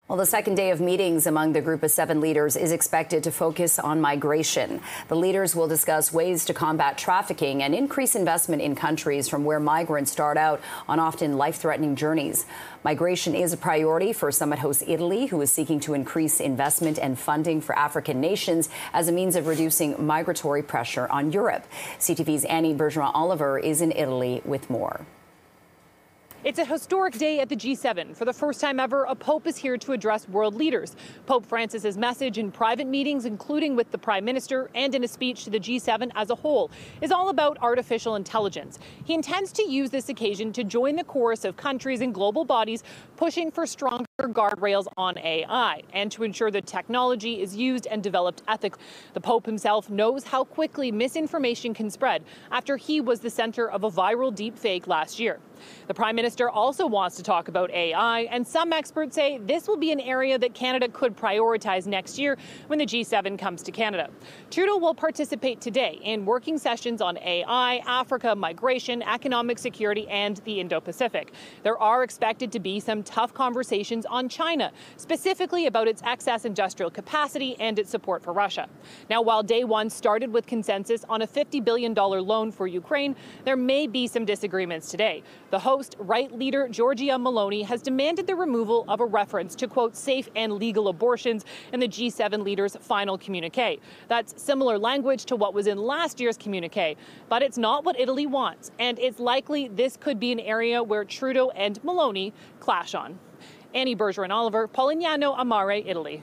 Well, the second day of meetings among the group of 7 leaders is expected to focus on migration. The leaders will discuss ways to combat trafficking and increase investment in countries from where migrants start out on often life-threatening journeys. Migration is a priority for summit host Italy, who is seeking to increase investment and funding for African nations as a means of reducing migratory pressure on Europe. CTV's Annie Bergeron-Oliver is in Italy with more. It's a historic day at the G7. For the first time ever, a pope is here to address world leaders. Pope Francis's message in private meetings, including with the Prime Minister and in a speech to the G7 as a whole, is all about artificial intelligence. He intends to use this occasion to join the chorus of countries and global bodies pushing for stronger guardrails on AI and to ensure that technology is used and developed ethically. The Pope himself knows how quickly misinformation can spread after he was the center of a viral deepfake last year. The Prime Minister also wants to talk about AI, and some experts say this will be an area that Canada could prioritize next year when the G7 comes to Canada. Trudeau will participate today in working sessions on AI, Africa, migration, economic security, and the Indo-Pacific. There are expected to be some tough conversations on China, specifically about its excess industrial capacity and its support for Russia. Now, while day one started with consensus on a $50 billion loan for Ukraine, there may be some disagreements today. The host, right leader Giorgia Meloni, has demanded the removal of a reference to, quote, safe and legal abortions in the G7 leaders' final communique. That's similar language to what was in last year's communique, but it's not what Italy wants, and it's likely this could be an area where Trudeau and Meloni clash on. Annie Bergeron-Oliver, Polignano, Amare, Italy.